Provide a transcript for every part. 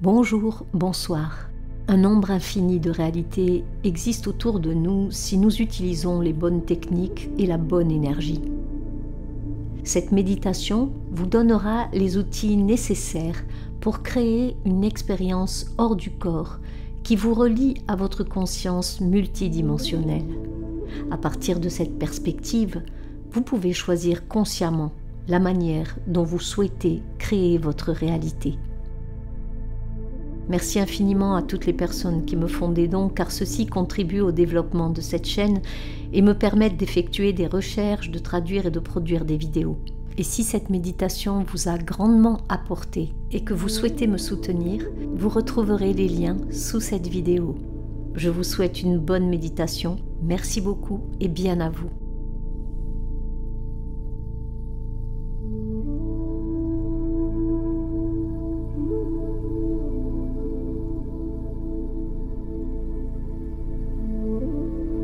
Bonjour, bonsoir. Un nombre infini de réalités existe autour de nous si nous utilisons les bonnes techniques et la bonne énergie. Cette méditation vous donnera les outils nécessaires pour créer une expérience hors du corps qui vous relie à votre conscience multidimensionnelle. À partir de cette perspective, vous pouvez choisir consciemment la manière dont vous souhaitez créer votre réalité. Merci infiniment à toutes les personnes qui me font des dons car ceci contribue au développement de cette chaîne et me permettent d'effectuer des recherches, de traduire et de produire des vidéos. Et si cette méditation vous a grandement apporté et que vous souhaitez me soutenir, vous retrouverez les liens sous cette vidéo. Je vous souhaite une bonne méditation. Merci beaucoup et bien à vous.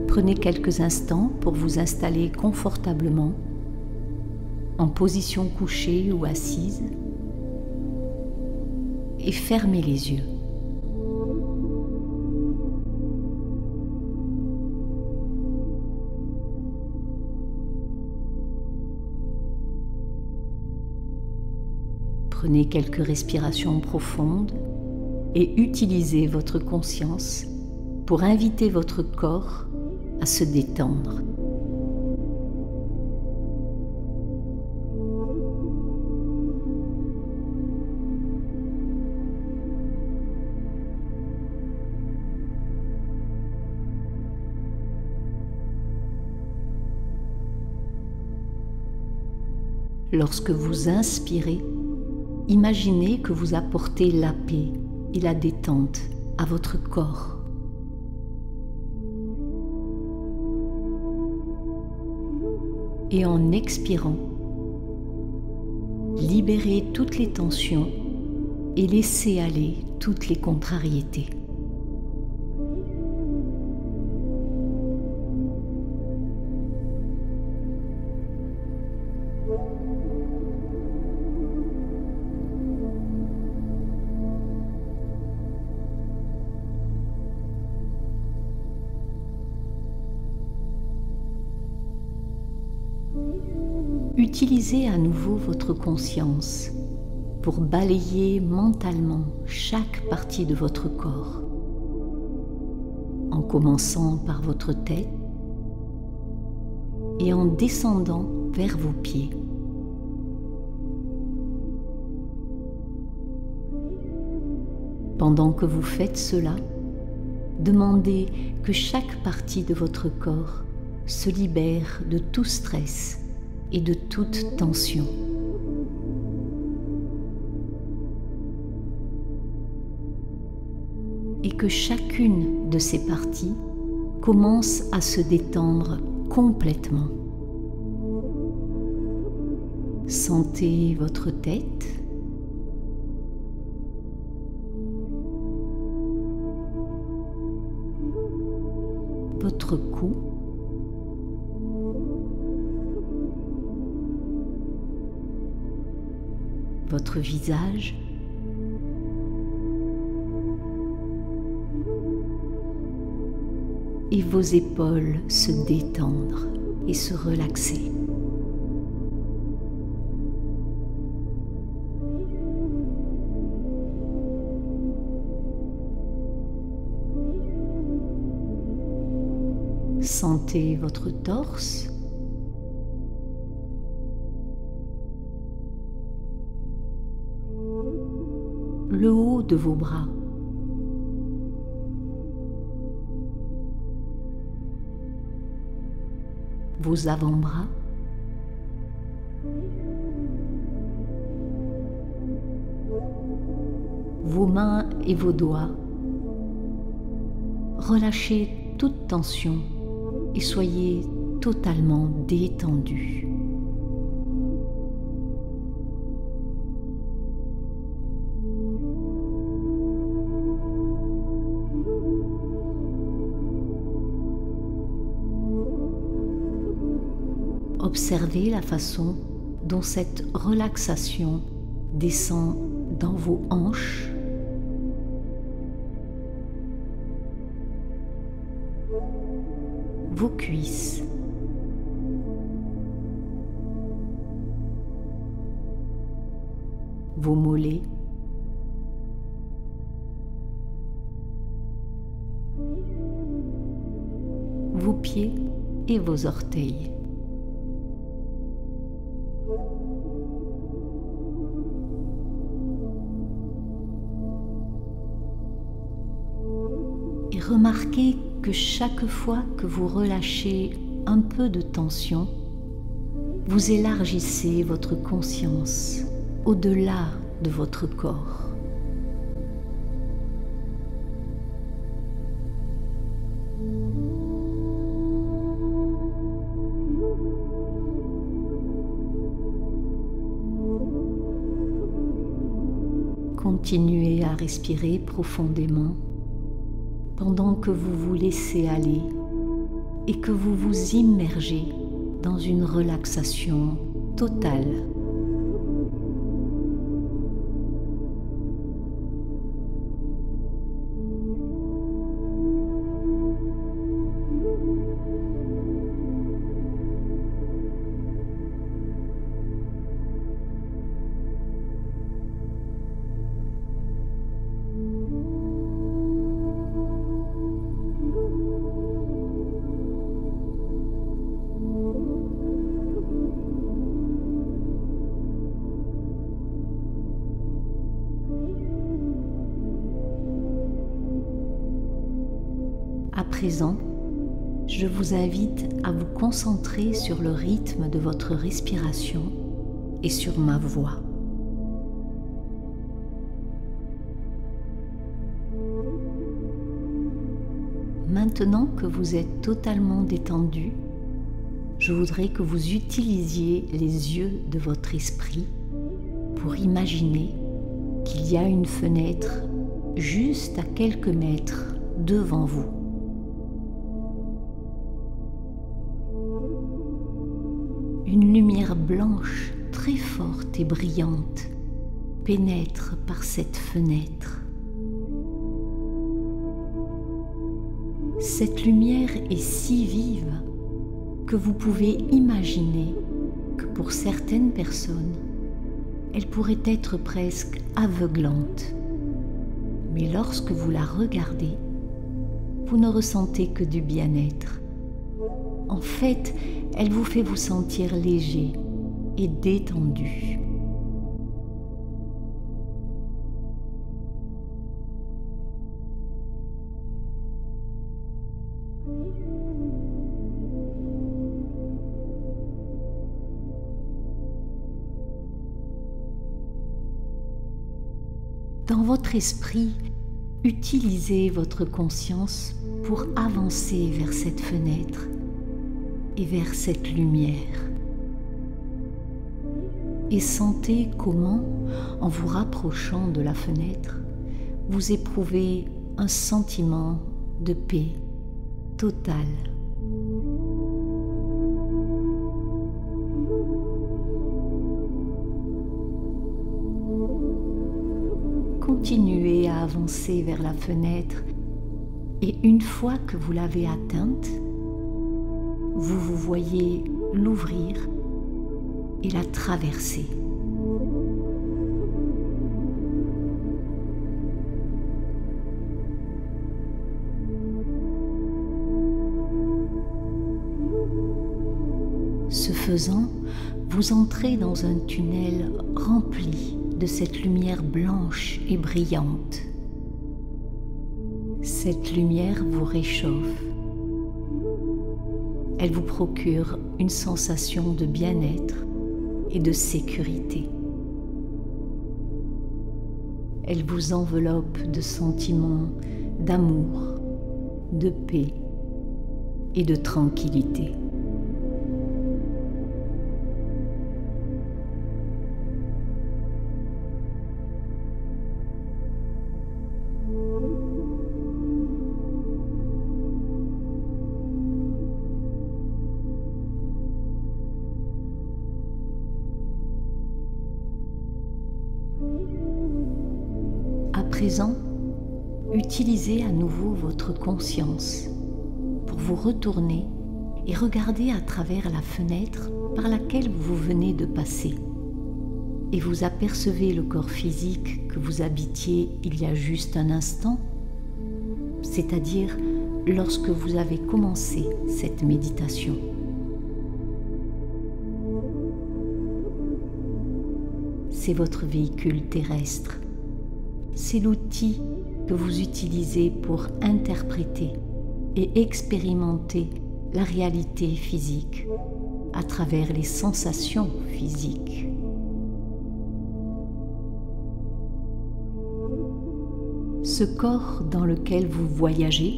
Prenez quelques instants pour vous installer confortablement, en position couchée ou assise, et fermez les yeux. Prenez quelques respirations profondes et utilisez votre conscience pour inviter votre corps à se détendre. Lorsque vous inspirez, imaginez que vous apportez la paix et la détente à votre corps. Et en expirant, libérez toutes les tensions et laissez aller toutes les contrariétés. Utilisez à nouveau votre conscience pour balayer mentalement chaque partie de votre corps, en commençant par votre tête et en descendant vers vos pieds. Pendant que vous faites cela, demandez que chaque partie de votre corps se libère de tout stress et de toute tension. Et que chacune de ces parties commence à se détendre complètement. Sentez votre tête, votre cou, votre visage, et vos épaules se détendre et se relaxer. Sentez votre torse, le haut de vos bras, vos avant-bras, vos mains et vos doigts. Relâchez toute tension et soyez totalement détendu. Observez la façon dont cette relaxation descend dans vos hanches, vos cuisses, vos mollets, vos pieds et vos orteils. Et remarquez que chaque fois que vous relâchez un peu de tension, vous élargissez votre conscience au-delà de votre corps. Continuez à respirer profondément pendant que vous vous laissez aller et que vous vous immergez dans une relaxation totale. À présent, je vous invite à vous concentrer sur le rythme de votre respiration et sur ma voix. Maintenant que vous êtes totalement détendu, je voudrais que vous utilisiez les yeux de votre esprit pour imaginer qu'il y a une fenêtre juste à quelques mètres devant vous. Une lumière blanche très forte et brillante pénètre par cette fenêtre. Cette lumière est si vive que vous pouvez imaginer que pour certaines personnes, elle pourrait être presque aveuglante. Mais lorsque vous la regardez, vous ne ressentez que du bien-être. En fait, elle vous fait vous sentir léger et détendu. Dans votre esprit, utilisez votre conscience pour avancer vers cette fenêtre et vers cette lumière. Et sentez comment, en vous rapprochant de la fenêtre, vous éprouvez un sentiment de paix totale. Continuez à avancer vers la fenêtre et une fois que vous l'avez atteinte, vous vous voyez l'ouvrir et la traverser. Ce faisant, vous entrez dans un tunnel rempli de cette lumière blanche et brillante. Cette lumière vous réchauffe. Elle vous procure une sensation de bien-être et de sécurité. Elle vous enveloppe de sentiments d'amour, de paix et de tranquillité. À présent, utilisez à nouveau votre conscience vous retournez et regardez à travers la fenêtre par laquelle vous venez de passer. Et vous apercevez le corps physique que vous habitiez il y a juste un instant, c'est-à-dire lorsque vous avez commencé cette méditation. C'est votre véhicule terrestre. C'est l'outil que vous utilisez pour interpréter et expérimenter la réalité physique à travers les sensations physiques. Ce corps dans lequel vous voyagez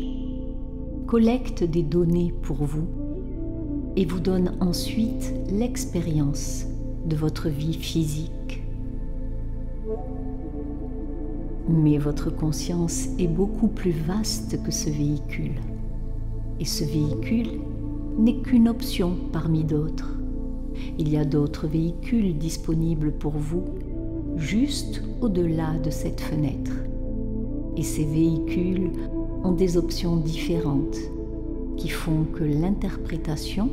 collecte des données pour vous et vous donne ensuite l'expérience de votre vie physique. Mais votre conscience est beaucoup plus vaste que ce véhicule. Et ce véhicule n'est qu'une option parmi d'autres. Il y a d'autres véhicules disponibles pour vous, juste au-delà de cette fenêtre. Et ces véhicules ont des options différentes qui font que l'interprétation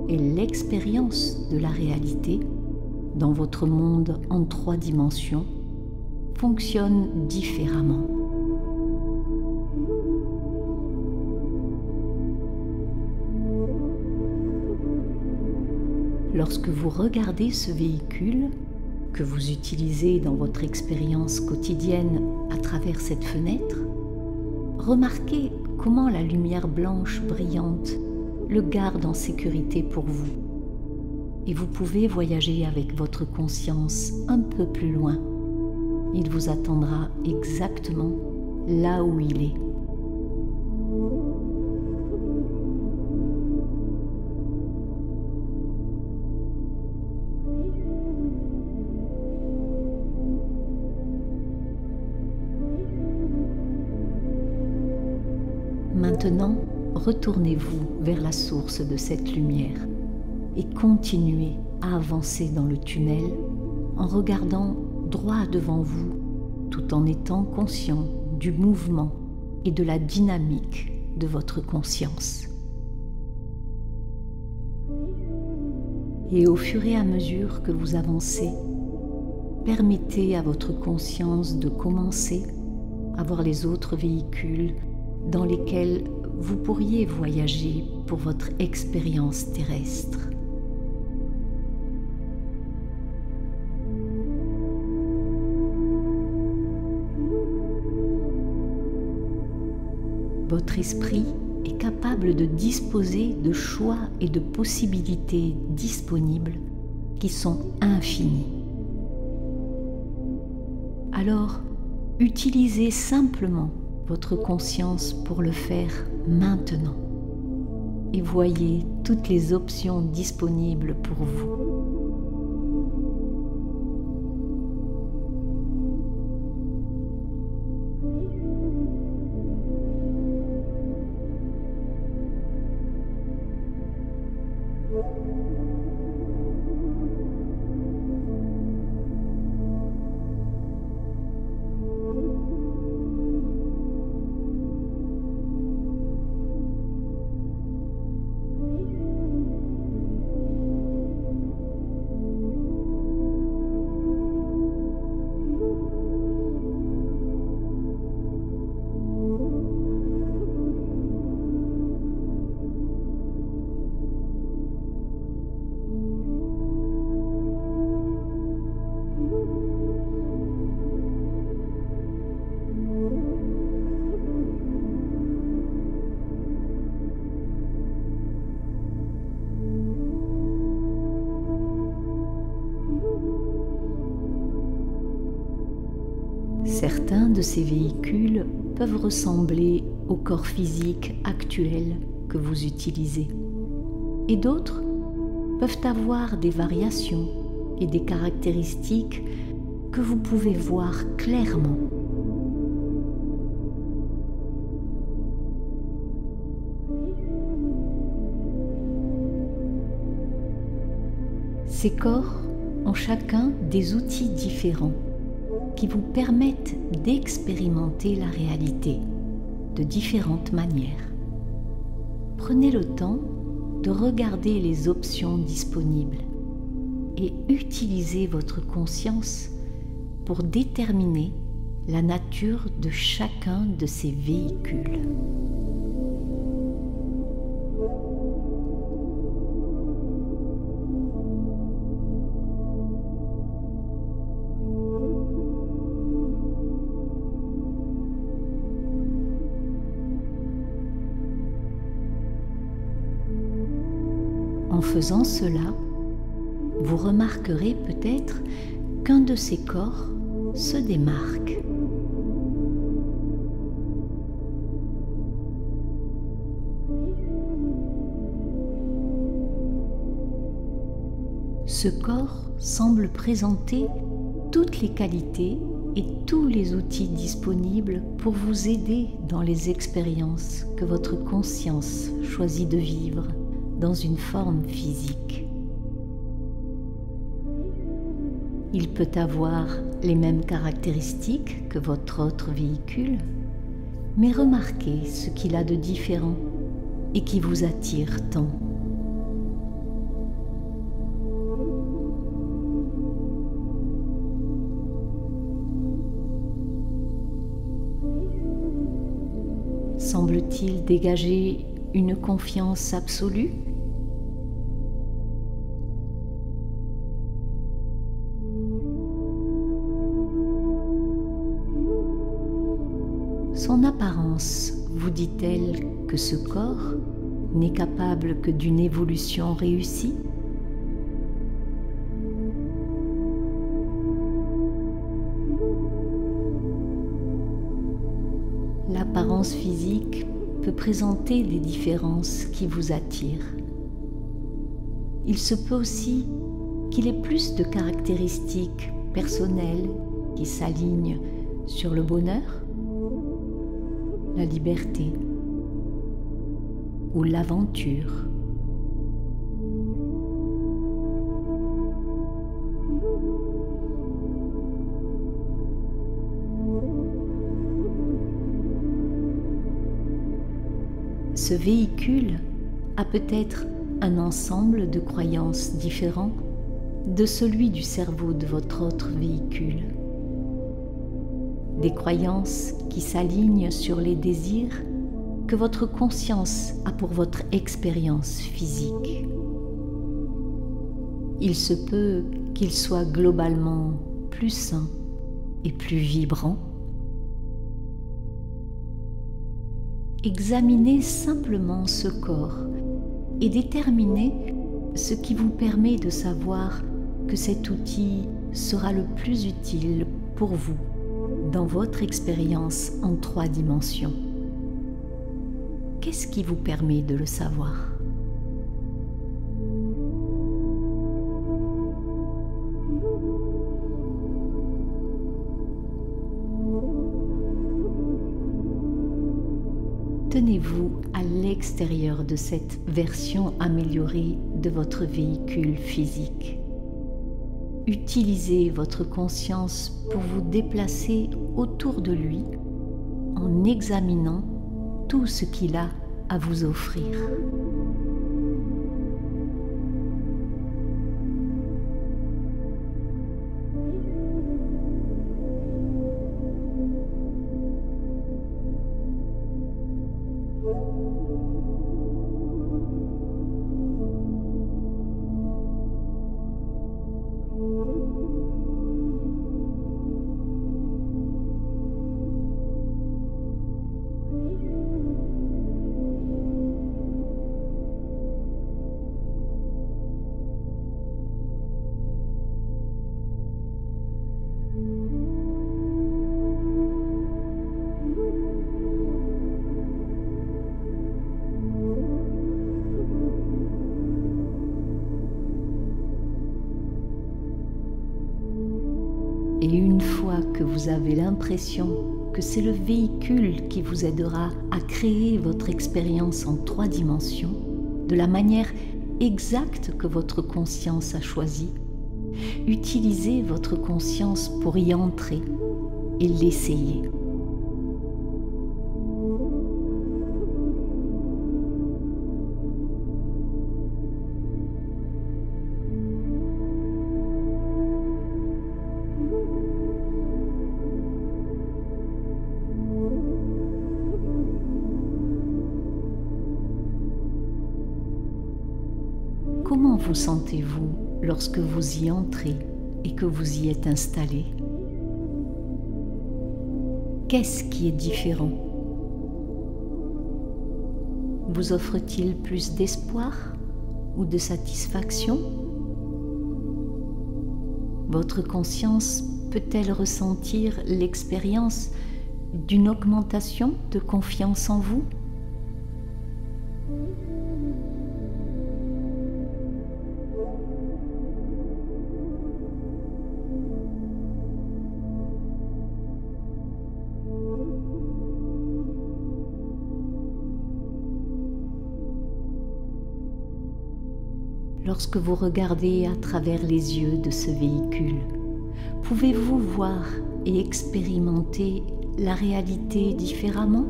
et l'expérience de la réalité dans votre monde en 3 dimensions fonctionnent différemment. Lorsque vous regardez ce véhicule que vous utilisez dans votre expérience quotidienne à travers cette fenêtre, remarquez comment la lumière blanche brillante le garde en sécurité pour vous. Et vous pouvez voyager avec votre conscience un peu plus loin. Il vous attendra exactement là où il est. Maintenant, retournez-vous vers la source de cette lumière et continuez à avancer dans le tunnel en regardant droit devant vous tout en étant conscient du mouvement et de la dynamique de votre conscience. Et au fur et à mesure que vous avancez, permettez à votre conscience de commencer à voir les autres véhicules dans lesquels vous pourriez voyager pour votre expérience terrestre. Votre esprit est capable de disposer de choix et de possibilités disponibles qui sont infinies. Alors, utilisez simplement votre conscience pour le faire maintenant et voyez toutes les options disponibles pour vous. Certains de ces véhicules peuvent ressembler au corps physique actuel que vous utilisez, et d'autres peuvent avoir des variations et des caractéristiques que vous pouvez voir clairement. Ces corps ont chacun des outils différents qui vous permettent d'expérimenter la réalité de différentes manières. Prenez le temps de regarder les options disponibles et utilisez votre conscience pour déterminer la nature de chacun de ces véhicules. En faisant cela, vous remarquerez peut-être qu'un de ces corps se démarque. Ce corps semble présenter toutes les qualités et tous les outils disponibles pour vous aider dans les expériences que votre conscience choisit de vivre dans une forme physique. Il peut avoir les mêmes caractéristiques que votre autre véhicule, mais remarquez ce qu'il a de différent et qui vous attire tant. Semble-t-il dégager une confiance absolue ? Son apparence vous dit-elle que ce corps n'est capable que d'une évolution réussie ? L'apparence physique peut présenter des différences qui vous attirent. Il se peut aussi qu'il ait plus de caractéristiques personnelles qui s'alignent sur le bonheur, la liberté ou l'aventure. Ce véhicule a peut-être un ensemble de croyances différents de celui du cerveau de votre autre véhicule. Des croyances qui s'alignent sur les désirs que votre conscience a pour votre expérience physique. Il se peut qu'il soit globalement plus sain et plus vibrant. Examinez simplement ce corps et déterminez ce qui vous permet de savoir que cet outil sera le plus utile pour vous dans votre expérience en 3 dimensions. Qu'est-ce qui vous permet de le savoir ? Tenez-vous à l'extérieur de cette version améliorée de votre véhicule physique. Utilisez votre conscience pour vous déplacer autour de lui en examinant tout ce qu'il a à vous offrir. Et une fois que vous avez l'impression que c'est le véhicule qui vous aidera à créer votre expérience en 3 dimensions, de la manière exacte que votre conscience a choisie, utilisez votre conscience pour y entrer et l'essayer. comment vous sentez-vous lorsque vous y entrez et que vous y êtes installé? Qu'est-ce qui est différent? Vous offre-t-il plus d'espoir ou de satisfaction? Votre conscience peut-elle ressentir l'expérience d'une augmentation de confiance en vous? Lorsque vous regardez à travers les yeux de ce véhicule, pouvez-vous voir et expérimenter la réalité différemment?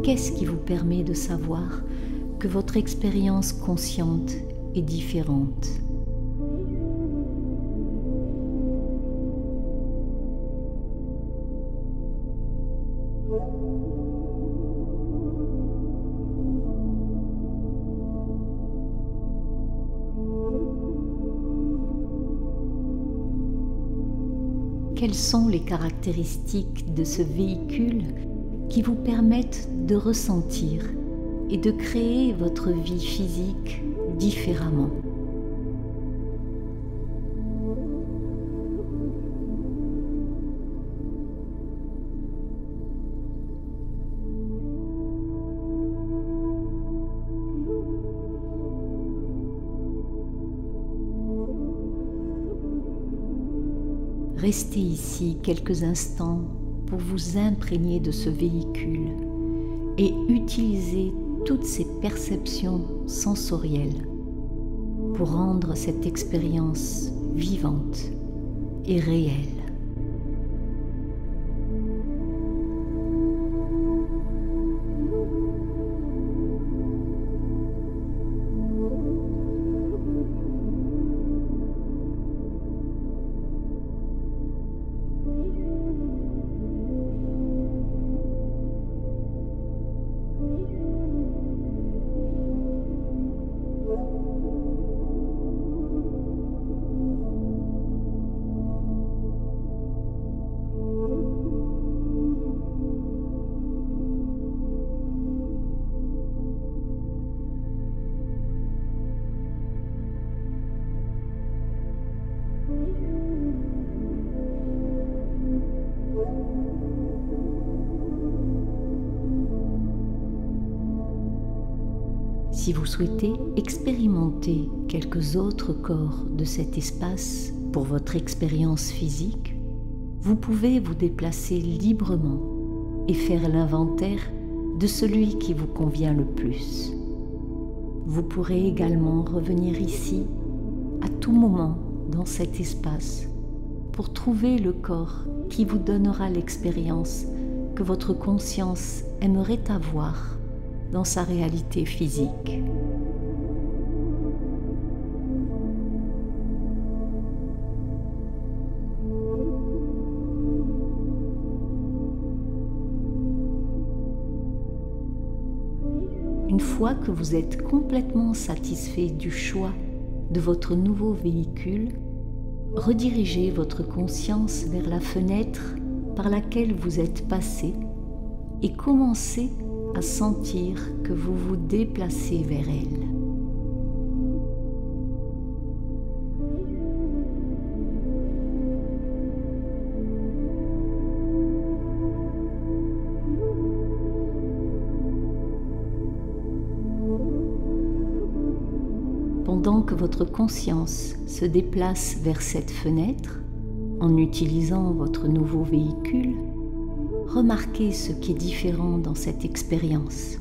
Qu'est-ce qui vous permet de savoir que votre expérience consciente est différente? Quelles sont les caractéristiques de ce véhicule qui vous permettent de ressentir et de créer votre vie physique différemment? Restez ici quelques instants pour vous imprégner de ce véhicule et utiliser toutes ces perceptions sensorielles pour rendre cette expérience vivante et réelle. Si vous souhaitez expérimenter quelques autres corps de cet espace pour votre expérience physique, vous pouvez vous déplacer librement et faire l'inventaire de celui qui vous convient le plus. Vous pourrez également revenir ici à tout moment dans cet espace pour trouver le corps qui vous donnera l'expérience que votre conscience aimerait avoir dans sa réalité physique. Une fois que vous êtes complètement satisfait du choix de votre nouveau véhicule, redirigez votre conscience vers la fenêtre par laquelle vous êtes passé et commencez à sentir que vous vous déplacez vers elle. Pendant que votre conscience se déplace vers cette fenêtre, en utilisant votre nouveau véhicule, remarquez ce qui est différent dans cette expérience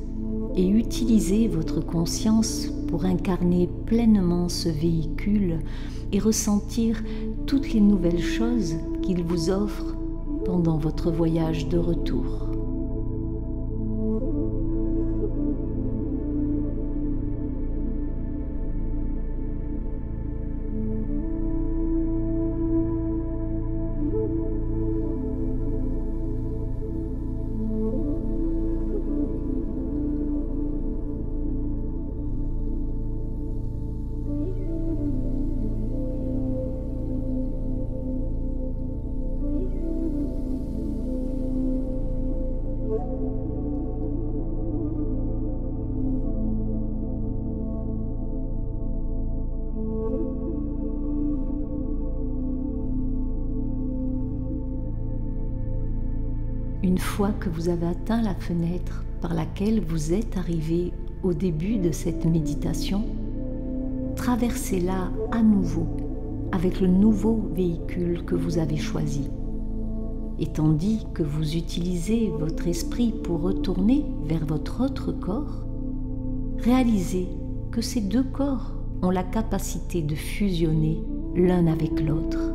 et utilisez votre conscience pour incarner pleinement ce véhicule et ressentir toutes les nouvelles choses qu'il vous offre pendant votre voyage de retour. Une fois que vous avez atteint la fenêtre par laquelle vous êtes arrivé au début de cette méditation, traversez-la à nouveau avec le nouveau véhicule que vous avez choisi. Et tandis que vous utilisez votre esprit pour retourner vers votre autre corps, réalisez que ces deux corps ont la capacité de fusionner l'un avec l'autre.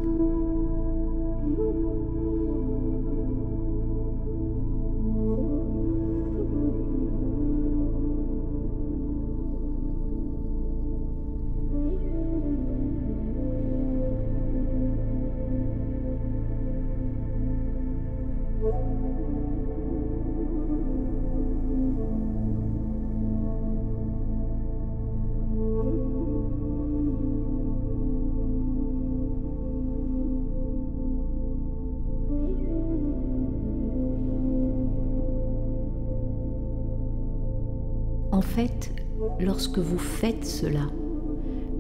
En fait, lorsque vous faites cela,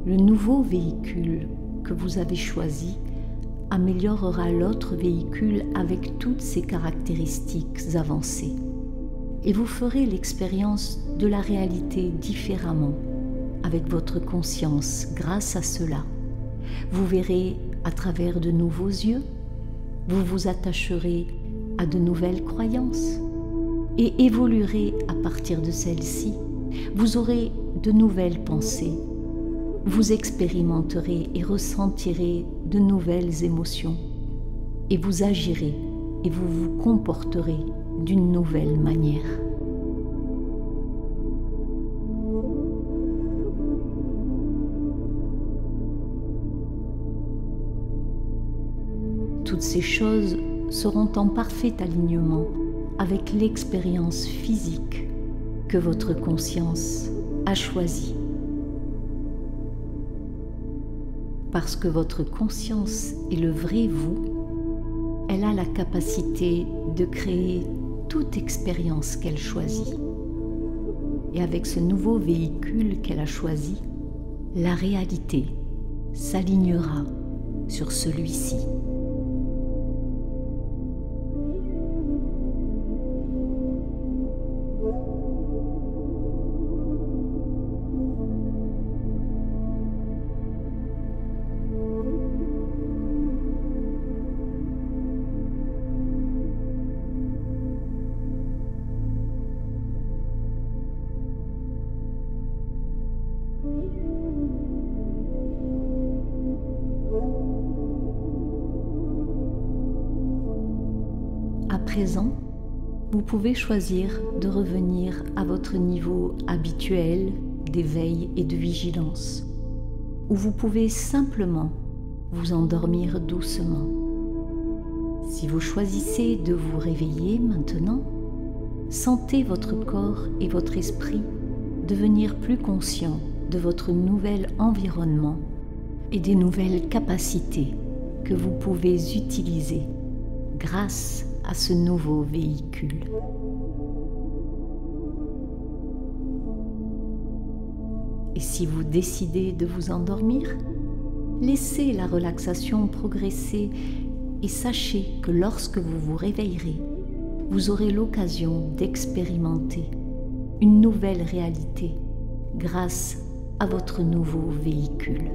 le nouveau véhicule que vous avez choisi améliorera l'autre véhicule avec toutes ses caractéristiques avancées. Et vous ferez l'expérience de la réalité différemment, avec votre conscience grâce à cela. Vous verrez à travers de nouveaux yeux, vous vous attacherez à de nouvelles croyances et évoluerez à partir de celles-ci. Vous aurez de nouvelles pensées, vous expérimenterez et ressentirez de nouvelles émotions et vous agirez et vous vous comporterez d'une nouvelle manière. Toutes ces choses seront en parfait alignement avec l'expérience physique que votre conscience a choisie. Parce que votre conscience est le vrai vous, elle a la capacité de créer toute expérience qu'elle choisit. Et avec ce nouveau véhicule qu'elle a choisi, la réalité s'alignera sur celui-ci. À présent, vous pouvez choisir de revenir à votre niveau habituel d'éveil et de vigilance, ou vous pouvez simplement vous endormir doucement. Si vous choisissez de vous réveiller maintenant, sentez votre corps et votre esprit devenir plus conscients de votre nouvel environnement et des nouvelles capacités que vous pouvez utiliser grâce à ce nouveau véhicule. Et si vous décidez de vous endormir, laissez la relaxation progresser et sachez que lorsque vous vous réveillerez, vous aurez l'occasion d'expérimenter une nouvelle réalité grâce à votre nouveau véhicule.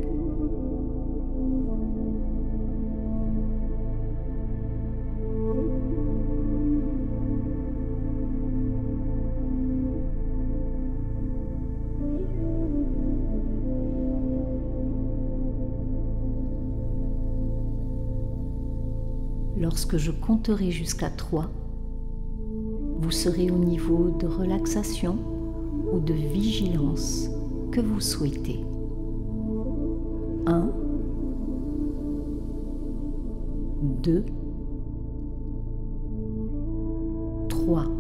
Lorsque je compterai jusqu'à 3, vous serez au niveau de relaxation ou de vigilance que vous souhaitez. 1, 2, 3.